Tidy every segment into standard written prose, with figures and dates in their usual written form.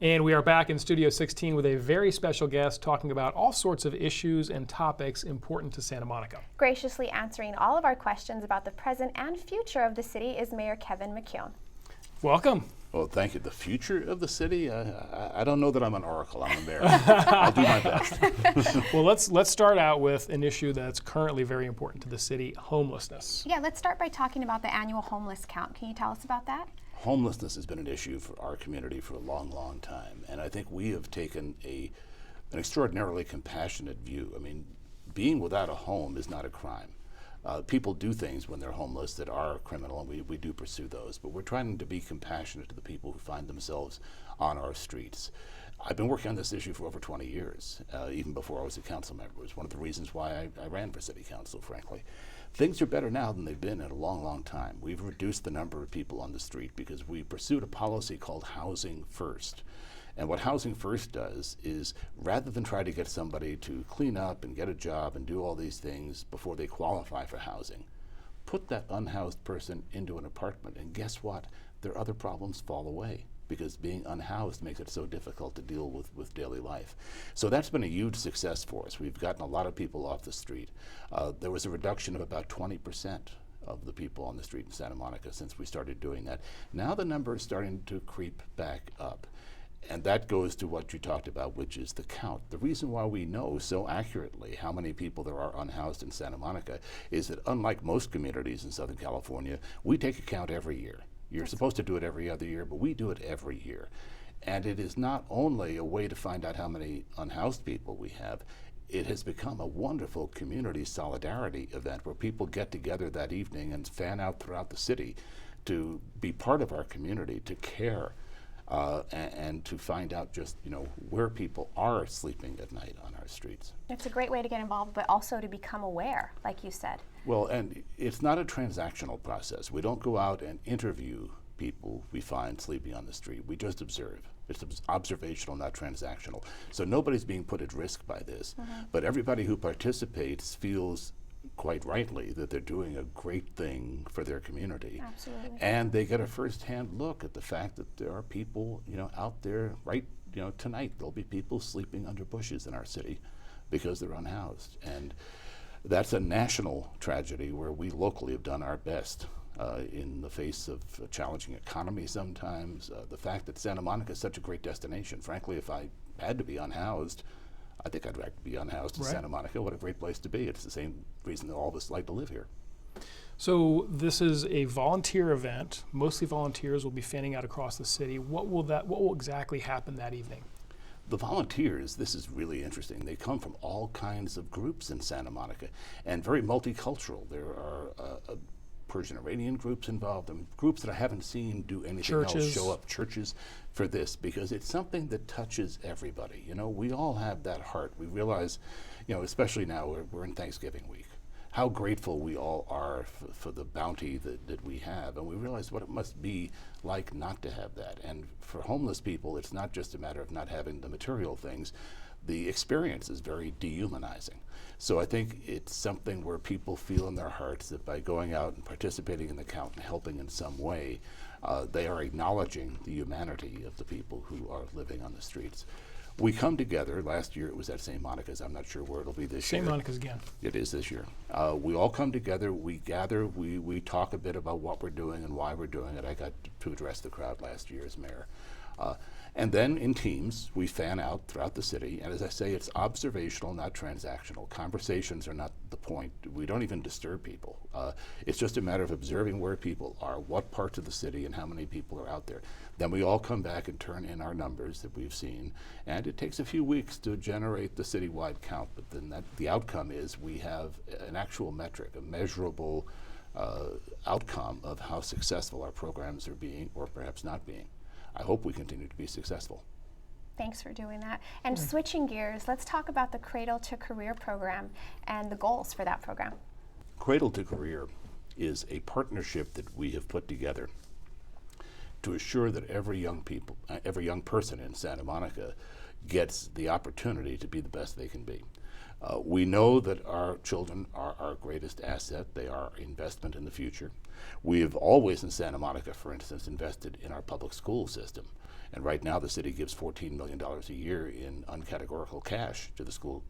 And we are back in Studio 16 with a very special guest talking about all sorts of issues and topics important to Santa Monica. Graciously answering all of our questions about the present and future of the city is Mayor Kevin McKeown. Welcome. Well, thank you. The future of the city? I don't know that I'm an oracle. I'm a mayor. I'll do my best. Well, let's start out with an issue that's currently very important to the city, homelessness. Yeah, let's start by talking about the annual homeless count. Can you tell us about that? Homelessness has been an issue for our community for a long, long time, and I think we have taken an extraordinarily compassionate view. I mean, being without a home is not a crime. People do things when they're homeless that are criminal, and we do pursue those, but we're trying to be compassionate to the people who find themselves on our streets. I've been working on this issue for over 20 years, even before I was a council member. It was one of the reasons why I ran for city council, frankly. Things are better now than they've been in a long, long time. We've reduced the number of people on the street because we pursued a policy called Housing First. And what Housing First does is, rather than try to get somebody to clean up and get a job and do all these things before they qualify for housing, put that unhoused person into an apartment, and guess what? Their other problems fall away, because being unhoused makes it so difficult to deal with daily life. So that's been a huge success for us. We've gotten a lot of people off the street. There was a reduction of about 20% of the people on the street in Santa Monica since we started doing that. Now the number is starting to creep back up. And that goes to what you talked about, which is the count. The reason why we know so accurately how many people there are unhoused in Santa Monica is that, unlike most communities in Southern California, we take a count every year. You're supposed to do it every other year, but we do it every year. And it is not only a way to find out how many unhoused people we have, it has become a wonderful community solidarity event where people get together that evening and fan out throughout the city to be part of our community, to care, and to find out just, where people are sleeping at night on our streets. It's a great way to get involved, but also to become aware, like you said. Well, and it's not a transactional process. We don't go out and interview people we find sleeping on the street. We just observe. It's observational, not transactional. So nobody's being put at risk by this. But everybody who participates feels, quite rightly, that they're doing a great thing for their community. Absolutely. And they get a first-hand look at the fact that there are people, out there tonight there'll be people sleeping under bushes in our city because they're unhoused. And that's a national tragedy where we locally have done our best in the face of a challenging economy sometimes. The fact that Santa Monica is such a great destination. Frankly, if I had to be unhoused, I think I'd like to be unhoused in Santa Monica. What a great place to be. It's the same reason that all of us like to live here. So this is a volunteer event. Mostly volunteers will be fanning out across the city. What will exactly happen that evening? The volunteers, this is really interesting. They come from all kinds of groups in Santa Monica and very multicultural. There are Persian Iranian groups involved, and groups that I haven't seen do anything else show up, churches, for this, because it's something that touches everybody. We all have that heart. We realize, especially now we're in Thanksgiving week, how grateful we all are for the bounty that we have, and we realize what it must be like not to have that. And for homeless people, it's not just a matter of not having the material things. The experience is very dehumanizing. So I think it's something where people feel in their hearts that by going out and participating in the count and helping in some way, they are acknowledging the humanity of the people who are living on the streets. We come together. Last year it was at St. Monica's. I'm not sure where it'll be this year. St. Monica's again. It is this year. We all come together, we gather, we talk a bit about what we're doing and why we're doing it. I got to address the crowd last year as mayor. And then in teams, we fan out throughout the city. And as I say, it's observational, not transactional. Conversations are not the point. We don't even disturb people. It's just a matter of observing where people are, what parts of the city, and how many people are out there. Then we all come back and turn in our numbers that we've seen. And it takes a few weeks to generate the citywide count, but then the outcome is we have an actual metric, a measurable outcome of how successful our programs are being, or perhaps not being. I hope we continue to be successful. Thanks for doing that. And switching gears, let's talk about the Cradle to Career program and the goals for that program. Cradle to Career is a partnership that we have put together to assure that every young person in Santa Monica gets the opportunity to be the best they can be. We know that our children are our greatest asset. They are investment in the future. We have always in Santa Monica, for instance, invested in our public school system. And right now the city gives $14 million a year in uncategorical cash to the school,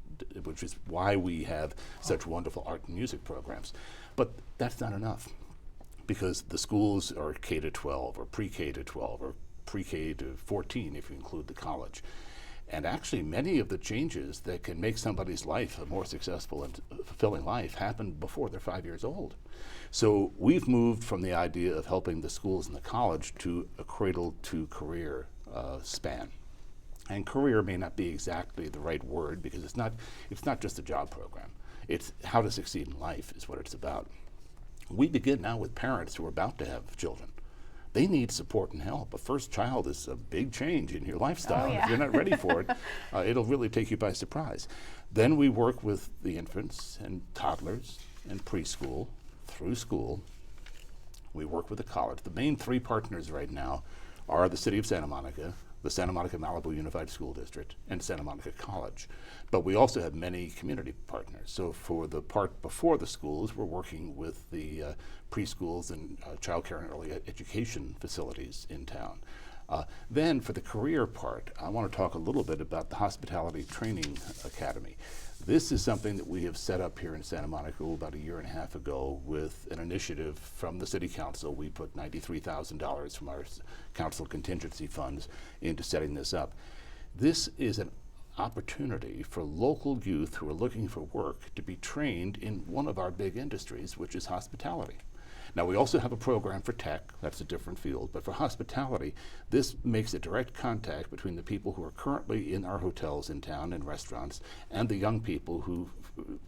which is why we have such wonderful art and music programs. But that's not enough, because the schools are K to 12 or pre-K to 12 or pre-K to 14 if you include the college. And actually many of the changes that can make somebody's life a more successful and fulfilling life happen before they're 5 years old. So we've moved from the idea of helping the schools and the college to a cradle to career span. And career may not be exactly the right word, because it's not just a job program. It's how to succeed in life is what it's about. We begin now with parents who are about to have children. They need support and help. A first child is a big change in your lifestyle. Oh, yeah. If you're not ready for it, it'll really take you by surprise. Then we work with the infants and toddlers and preschool through school. We work with the college. The main three partners right now are the City of Santa Monica, the Santa Monica Malibu Unified School District, and Santa Monica College. But we also have many community partners. So for the part before the schools, we're working with the preschools and child care and early education facilities in town. Then for the career part, I want to talk a little bit about the Hospitality Training Academy. This is something that we have set up here in Santa Monica about 1.5 years ago with an initiative from the City Council. We put $93,000 from our council contingency funds into setting this up. This is an opportunity for local youth who are looking for work to be trained in one of our big industries, which is hospitality. Now, we also have a program for tech. That's a different field. But for hospitality, this makes a direct contact between the people who are currently in our hotels in town and restaurants and the young people who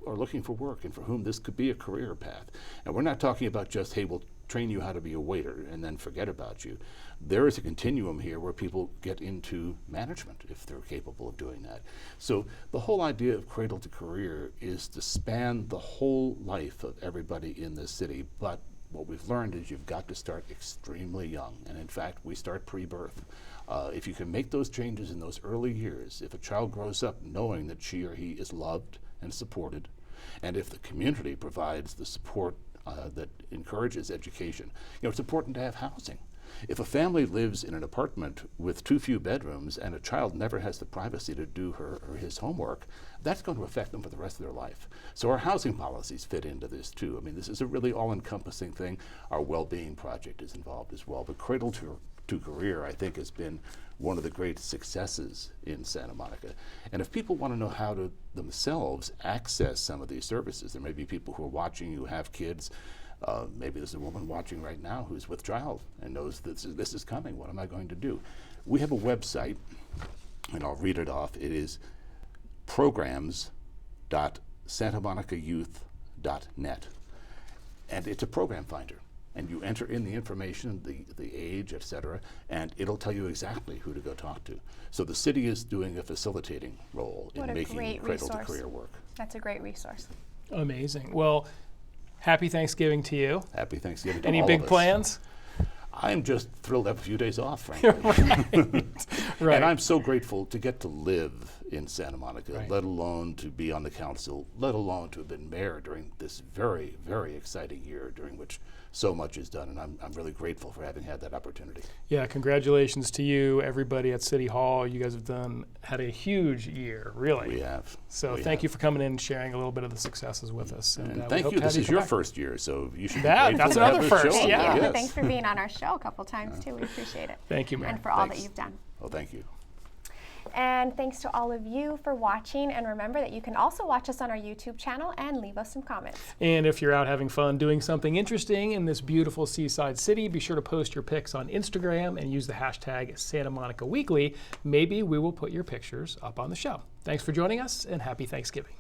are looking for work and for whom this could be a career path. And we're not talking about just, hey, we'll train you how to be a waiter and then forget about you. There is a continuum here where people get into management if they're capable of doing that. So the whole idea of cradle to career is to span the whole life of everybody in this city. But what we've learned is you've got to start extremely young. And in fact, we start pre-birth. If you can make those changes in those early years, if a child grows up knowing that she or he is loved and supported, and if the community provides the support that encourages education, it's important to have housing. If a family lives in an apartment with too few bedrooms and a child never has the privacy to do her or his homework, that's going to affect them for the rest of their life. So our housing policies fit into this too. I mean, this is a really all-encompassing thing. Our well-being project is involved as well. But Cradle to Career, I think, has been one of the great successes in Santa Monica. And if people want to know how to themselves access some of these services, there may be people who are watching who have kids. Maybe there's a woman watching right now who's with child and knows that this is coming. What am I going to do? We have a website, and I'll read it off. It is programs.santamonicayouth.net. And it's a program finder. And you enter in the information, the age, et cetera, and it'll tell you exactly who to go talk to. So the city is doing a facilitating role in making Cradle to Career work. That's a great resource. Amazing. Well, happy Thanksgiving to you. Happy Thanksgiving to Any all big of us. plans? I'm just thrilled to have a few days off, frankly. Right. And I'm so grateful to get to live in Santa Monica, Right. let alone to be on the council, let alone to have been mayor during this very, very exciting year during which so much is done. And I'm really grateful for having had that opportunity. Yeah, congratulations to you, everybody at City Hall. You guys have had a huge year, really. We have. So thank you for coming in and sharing a little bit of the successes with us. And we thank hope you. to have This is your back. first year, so you should be Yeah, grateful that's to have another this first, show. yeah. Thank you. Yes. Thanks for being on our show a couple times too. We appreciate it. Thank you, Mayor. And for all that Thanks. you've done. Oh, thank you. And thanks to all of you for watching. And remember that you can also watch us on our YouTube channel and leave us some comments. And if you're out having fun doing something interesting in this beautiful seaside city, be sure to post your pics on Instagram and use the hashtag Santa Monica Weekly. Maybe we will put your pictures up on the show. Thanks for joining us, and happy Thanksgiving.